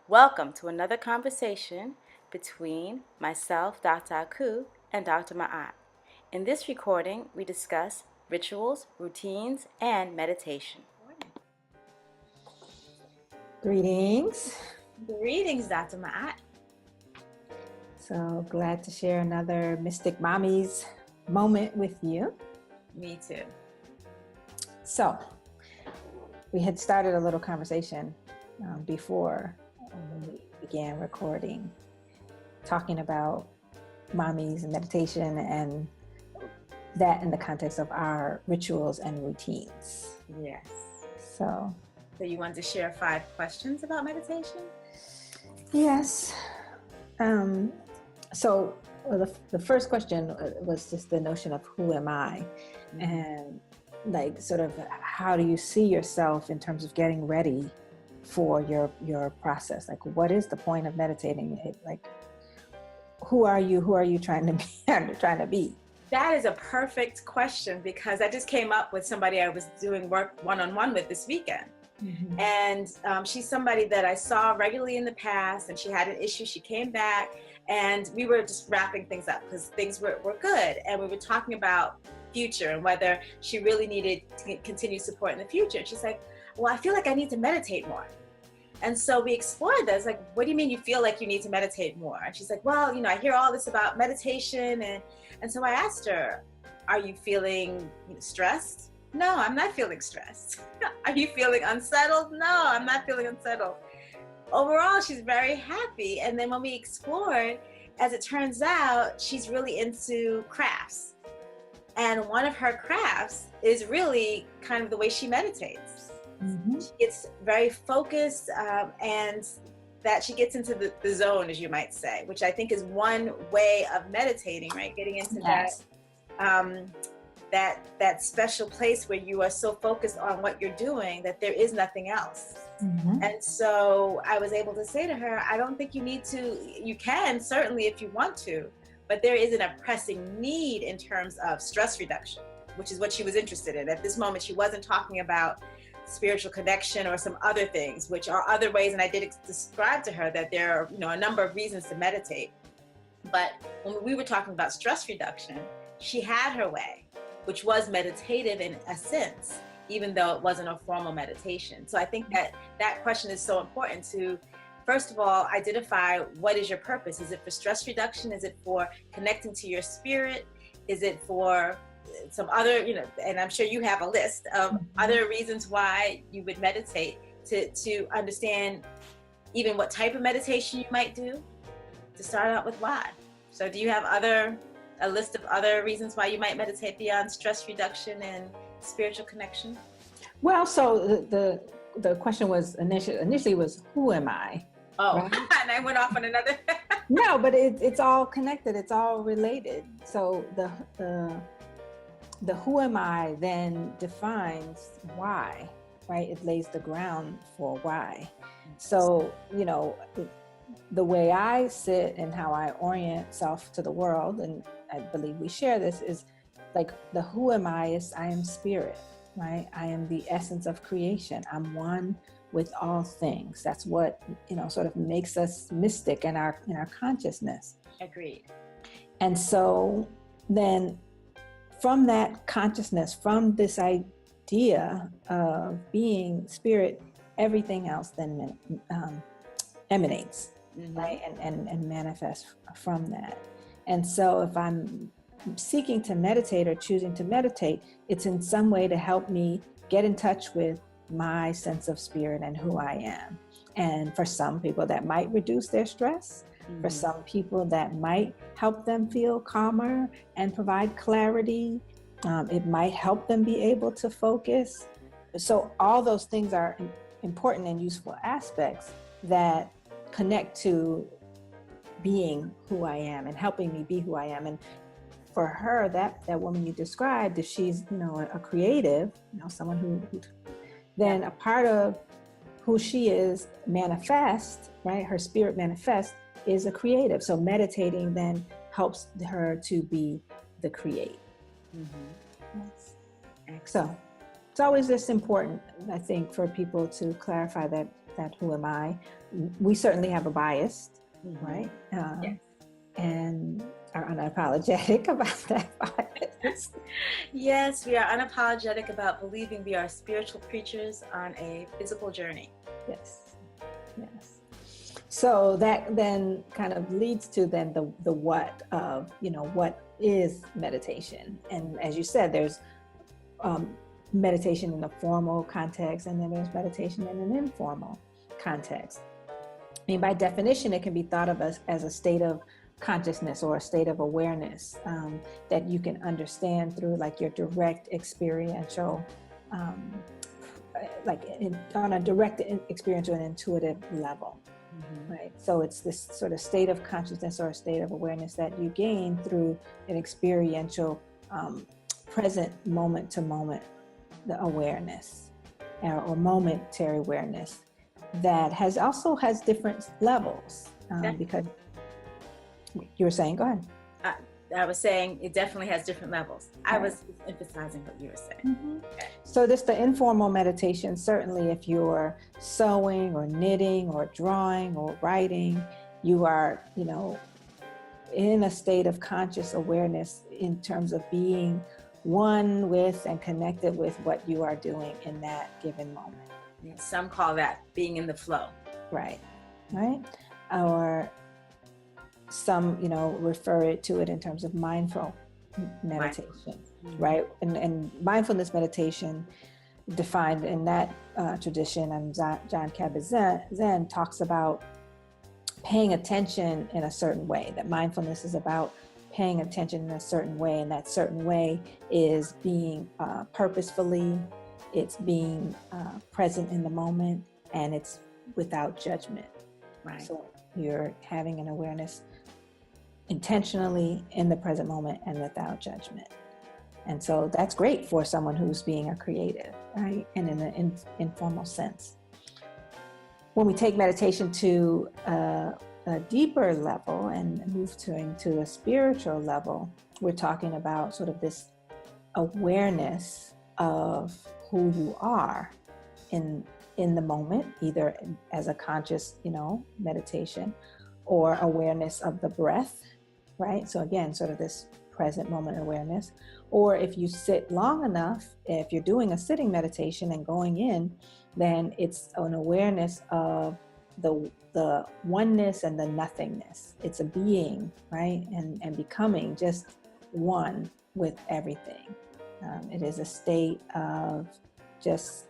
Welcome to another conversation between myself, Dr. Akhu, and Dr. Maat. In this recording, we discuss rituals, routines, and meditation. Greetings. Greetings, Dr. Maat. So glad to share another Mystic Mommies moment with you. Me too. So we had started a little conversation before we began recording, talking about mommies and meditation and that in the context of our rituals and routines. Yes. So you wanted to share 5 questions about meditation? yes. So the first question was just the notion of who am I? Mm-hmm. And like sort of how do you see yourself in terms of getting ready for your process? Like, what is the point of meditating? Like, who are you? Who are you trying to be? That is a perfect question because I just came up with somebody I was doing work one-on-one with this weekend. Mm-hmm. And she's somebody that I saw regularly in the past, and she had an issue. She came back, and we were just wrapping things up because things were good. And we were talking about future and whether she really needed to continue support in the future. And she's like, well, I feel like I need to meditate more. And so we explored this, like, what do you mean you feel like you need to meditate more? And she's like, well, I hear all this about meditation. And so I asked her, are you feeling stressed? No, I'm not feeling stressed. Are you feeling unsettled? No, I'm not feeling unsettled. Overall, she's very happy. And then when we explored, as it turns out, she's really into crafts. And one of her crafts is really kind of the way she meditates. Mm-hmm. She gets very focused and that she gets into the zone, as you might say, which I think is one way of meditating, right? Getting into yes. that special place where you are so focused on what you're doing that there is nothing else. Mm-hmm. And so I was able to say to her, I don't think you need to, you can certainly if you want to, but there isn't a pressing need in terms of stress reduction, which is what she was interested in. At this moment, she wasn't talking about spiritual connection or some other things, which are other ways. And I did describe to her that there are, a number of reasons to meditate. But when we were talking about stress reduction, she had her way, which was meditative in a sense, even though it wasn't a formal meditation. So I think that question is so important to, first of all, identify what is your purpose. Is it for stress reduction? Is it for connecting to your spirit? Is it for some other, and I'm sure you have a list of other reasons why you would meditate to understand even what type of meditation you might do, to start out with why. So do you have a list of other reasons why you might meditate beyond stress reduction and spiritual connection? Well, so the question was initially was, who am I? Oh, right? And I went off on another. No, but it's all connected. It's all related. So the who am I then defines why, right? It lays the ground for why. So, the way I sit and how I orient self to the world, and I believe we share this, is like the who am I is I am spirit, right? I am the essence of creation. I'm one with all things. That's what, sort of makes us mystic in our consciousness. Agreed. And so then from that consciousness, from this idea of being spirit, everything else then emanates, mm-hmm. right? And manifests from that. And so if I'm seeking to meditate or choosing to meditate, it's in some way to help me get in touch with my sense of spirit and who I am. And for some people that might reduce their stress. Mm-hmm. For some people that might help them feel calmer and provide clarity. It might help them be able to focus. So all those things are important and useful aspects that connect to being who I am and helping me be who I am. And for her, that woman you described, if she's, a creative, someone who then a part of who she is manifest, right? Her spirit manifest is a creative. So meditating then helps her to be the create. Mm-hmm. Yes. So it's always just important, I think, for people to clarify that that who am I? We certainly have a bias, right? Yes. And are unapologetic about that bias. Yes, we are unapologetic about believing we are spiritual creatures on a physical journey. Yes, yes. So that then kind of leads to then the what of, what is meditation? And as you said, there's meditation in a formal context, and then there's meditation in an informal context. I mean, by definition, it can be thought of as a state of consciousness or a state of awareness that you can understand through like your direct experiential, on a direct experiential and intuitive level, right? So it's this sort of state of consciousness or a state of awareness that you gain through an experiential, present moment to moment, the awareness or momentary awareness that has different levels because you were saying, go ahead. I was saying it definitely has different levels. Right. I was emphasizing what you were saying. Okay. So the informal meditation, certainly if you're sewing or knitting or drawing or writing, you are, in a state of conscious awareness in terms of being one with and connected with what you are doing in that given moment. Some call that being in the flow. Right. Or some, refer to it in terms of mindful meditation, right? And mindfulness meditation defined in that tradition, and John Kabat-Zinn talks about paying attention in a certain way, that mindfulness is about paying attention in a certain way, and that certain way is being purposefully, it's being present in the moment, and it's without judgment. Right. So you're having an awareness intentionally in the present moment and without judgment. And so that's great for someone who's being a creative, right? And in an informal sense. When we take meditation to a deeper level and move into a spiritual level, we're talking about sort of this awareness of who you are in the moment, either as a conscious, meditation, or awareness of the breath, right? So again, sort of this present moment awareness. Or if you sit long enough, if you're doing a sitting meditation and going in, then it's an awareness of the oneness and the nothingness. It's a being, right? And becoming just one with everything. It is a state of just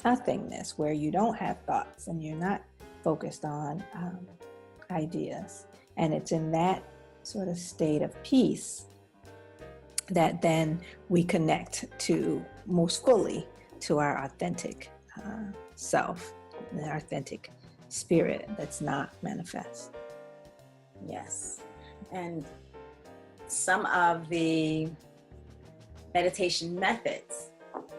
nothingness where you don't have thoughts and you're not focused on ideas. And it's in that sort of state of peace that then we connect to most fully to our authentic self, the authentic spirit that's not manifest. Yes. And some of the meditation methods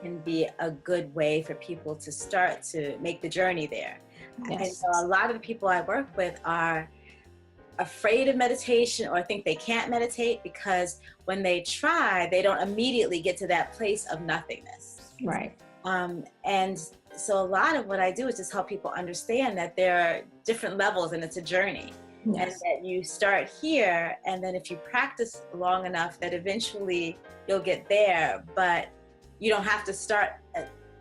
can be a good way for people to start to make the journey there. Yes. And so a lot of the people I work with are afraid of meditation or think they can't meditate because when they try, they don't immediately get to that place of nothingness. Right. And so a lot of what I do is just help people understand that there are different levels and it's a journey. Yes. And that you start here, and then if you practice long enough that eventually you'll get there, but you don't have to start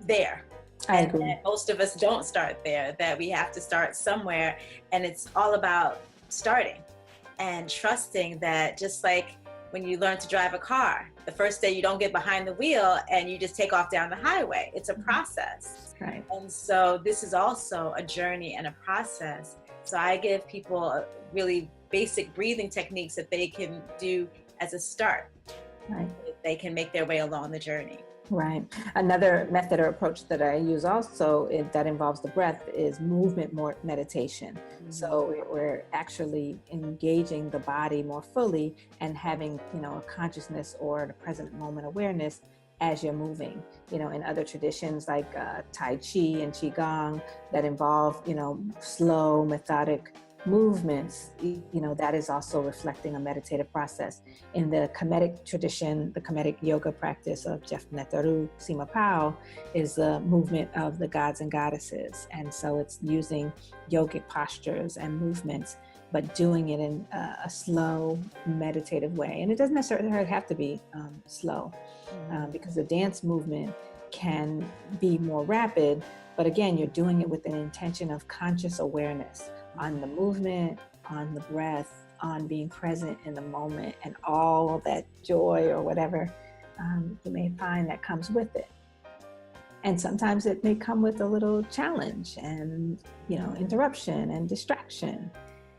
there. I agree. And most of us don't start there, that we have to start somewhere, and it's all about starting and trusting that, just like when you learn to drive a car, the first day you don't get behind the wheel and you just take off down the highway. It's a process. Right. And so this is also a journey and a process. So I give people really basic breathing techniques that they can do as a start. Right. They can make their way along the journey. Right. Another method or approach that I use also that involves the breath is movement meditation. Mm-hmm. So we're actually engaging the body more fully and having, a consciousness or the present moment awareness as you're moving. In other traditions like Tai Chi and Qigong that involve, slow, methodic movements, that is also reflecting a meditative process. In the Kemetic tradition, the Kemetic yoga practice of Jeff Netaru Simapao is the movement of the gods and goddesses. And so it's using yogic postures and movements, but doing it in a slow, meditative way. And it doesn't necessarily have to be slow, because the dance movement can be more rapid, but again, you're doing it with an intention of conscious awareness on the movement, on the breath, on being present in the moment, and all that joy or whatever you may find that comes with it. And sometimes it may come with a little challenge and, interruption and distraction.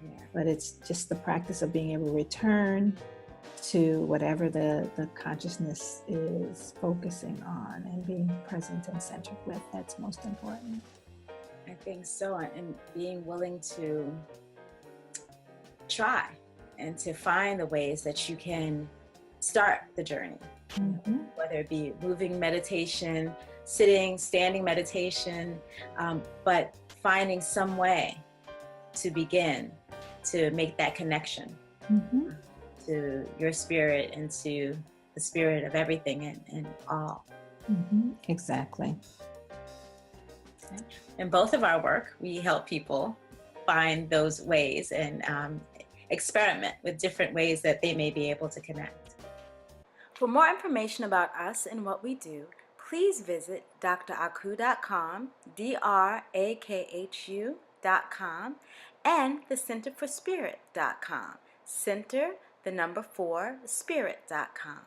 Yeah. But it's just the practice of being able to return to whatever the consciousness is focusing on and being present and centered with. That's most important. I think so, and being willing to try and to find the ways that you can start the journey, whether it be moving meditation, sitting, standing meditation, but finding some way to begin to make that connection to your spirit and to the spirit of everything and all. Exactly. In both of our work, we help people find those ways and experiment with different ways that they may be able to connect. For more information about us and what we do, please visit drakhu.com, DRAKHU.com, and the Center for Spirit.com, Center, the number 4, Spirit.com.